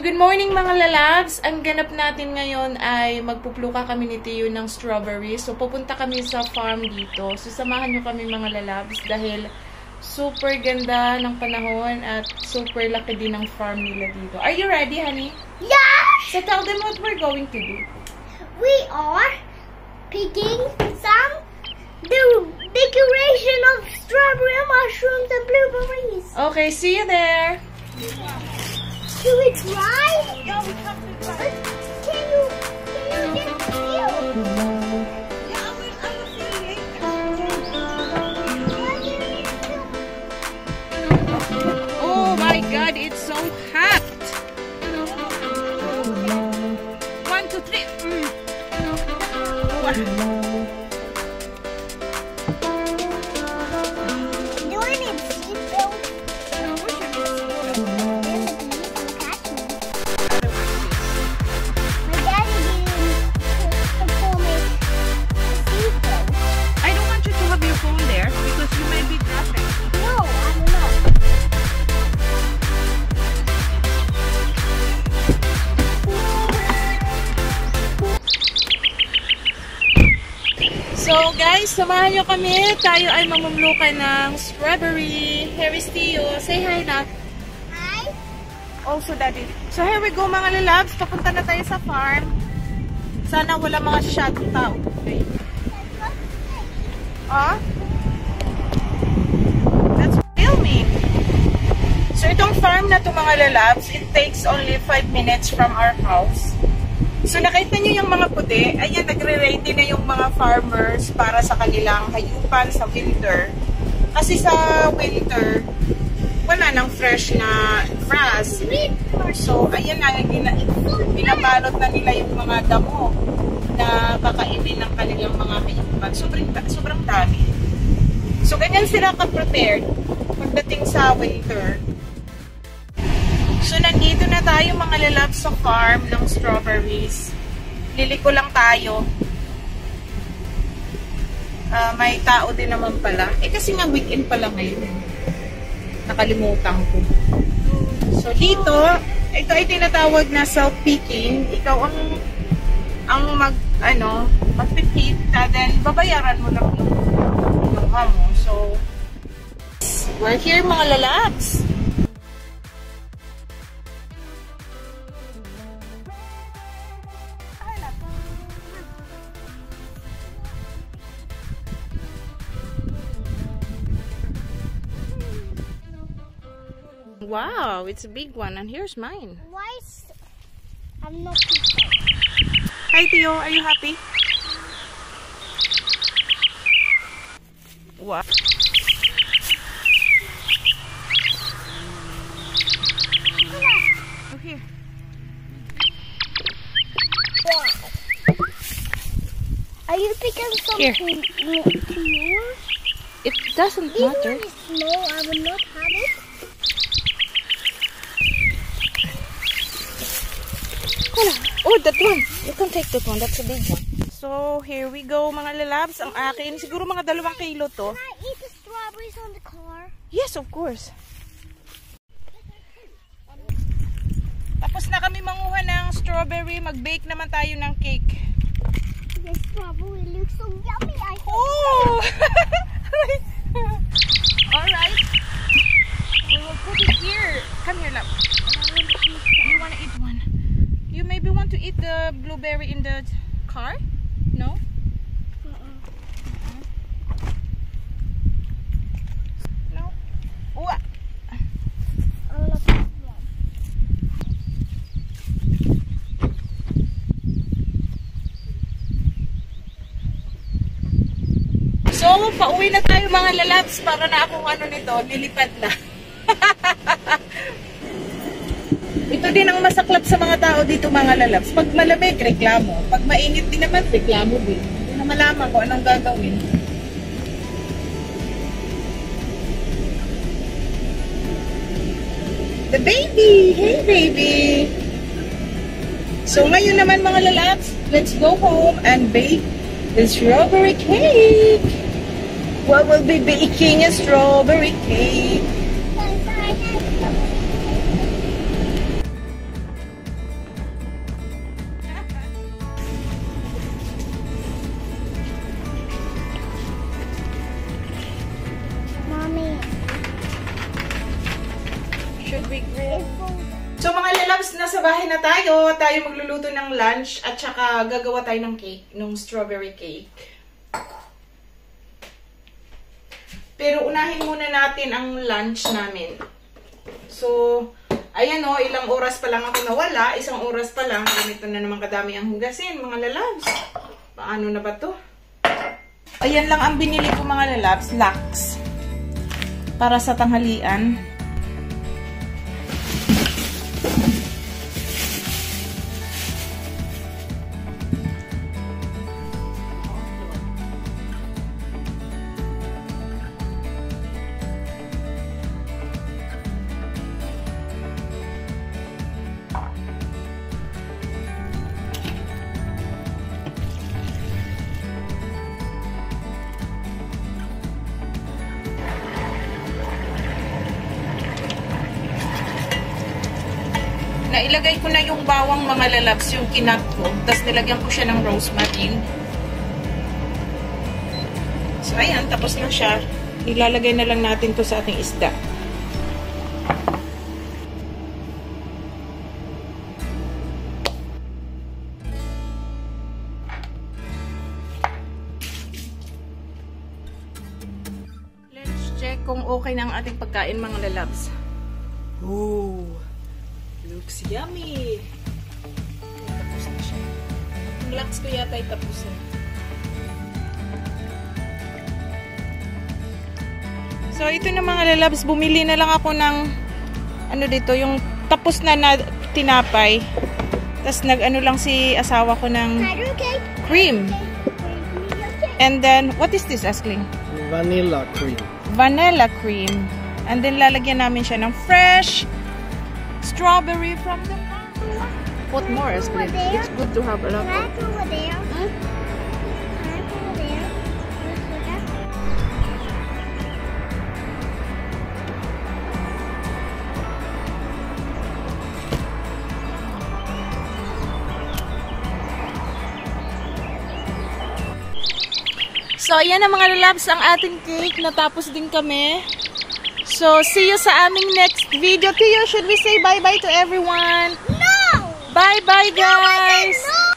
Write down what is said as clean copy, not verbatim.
good morning mga lalabs! Ang ganap natin ngayon ay magpupluka kami ni Tio ng strawberries. So, pupunta kami sa farm dito. So, samahan nyo kami mga lalabs dahil super ganda ng panahon at super laki din ng farm nila dito. Are you ready, honey? Yeah! So, tell them what we're going to do. We are picking some decoration of strawberry mushrooms and blueberries. Okay, see you there! Should we try? Yeah, we have to try. Can you just feel? Yeah, I will feel later. Oh my God, it's so hot! 1, 2, 3. Do I need seatbelts? My daddy didn't pull me seatbelt. I don't want you to have your phone there because you may be dropping. No, I'm not. So guys, samahan nyo kami. Tayo ay mamumlukan ng strawberry. Here is Tio. Say hi na. Hi. Also daddy. So here we go mga lalabs. Papunta na tayo sa farm. Sana wala mga shot tao. Okay. Ah? That's filming. So itong farm na to mga lalabs, it takes only 5 minutes from our house. So nakita nyo yung mga puti, ayan, nagre-ready na yung mga farmers para sa kanilang hayupan sa winter. Kasi sa winter, wala nang fresh na grass. So ayan na, binabalot na nila yung mga damo na kakainin ng kanilang mga hayupan. Sobrang dami. So ganyan sila ka-prepared pagdating sa winter. So, nandito na tayo mga lalabs sa farm ng strawberries. Liliko lang tayo. May tao din naman pala. Kasi nga weekend pala ngayon. Nakalimutan ko. So, dito, ito ay tinatawag na self-picking. Ikaw ang mag-pick, then babayaran mo lang yung mo. So, we're here mga lalabs. Wow, it's a big one, and here's mine. Why is I'm not too excited. Hi, Tio. Are you happy? What? Oh, here. Wow. Are you picking something to yours? It doesn't Even matter. when it's small, I will not have it. Oh, that one. You can take that one. That's a big one. So, here we go, mga lalabs. Ang akin, siguro mga 2 kilo to. Can I eat the strawberries on the car? Yes, of course. Tapos na kami manguha ng strawberry. Mag-bake naman tayo ng cake. The strawberry looks so yummy. Oh! Alright. We will put it here. Come here, love. You want to eat one? You maybe want to eat the blueberry in the car? No? No? What? So, pauwi na tayo mga lalabs para na akong nito, lilipad na. Ito din ang masaklap sa mga tao dito mga lalabs. Pag malamig, reklamo. Pag mainit din naman, reklamo din. Hindi na malaman kung anong gagawin. The baby! Hey baby! So ngayon naman mga lalabs, let's go home and bake the strawberry cake! What will be baking a strawberry cake? should we grill? So mga lalabs, nasa bahay na tayo. Tayo magluluto ng lunch at saka gagawa tayo ng cake, ng strawberry cake. Pero unahin muna natin ang lunch namin. So, ayan o, ilang oras pa lang ako nawala. Isang oras pa lang. Ganito na naman kadami ang hugasin, mga lalabs. Paano na ba to? Ayan lang ang binili ko mga lalabs, lax. Para sa tanghalian. Nailagay ko na yung bawang mga lalabs, yung kinat ko. Tapos nilagyan ko siya ng rosemary. So, ayan. Tapos na siya. Ilalagay na lang natin to sa ating isda. Let's check kung okay na ang ating pagkain mga lalabs. Ooh! Looks yummy! Tapos na siya. Yung lax ko yata ay tapos na. So, ito na mga lalabs. Bumili na lang ako ng ano dito, yung tapos na tinapay. Tapos nag-ano lang si asawa ko ng cream. And then, what is this, Askling? Vanilla cream. Vanilla cream. And then, lalagyan namin siya ng fresh strawberry from the farm. Put more, Askling. It's good to have a lot. Can I go over there? Hmm? Can I go over there? So, ayan na mga lalabs ang ating cake. Natapos din kami. So, see you sa aming next video. Tio, should we say bye-bye to everyone? No! Bye-bye, guys! No!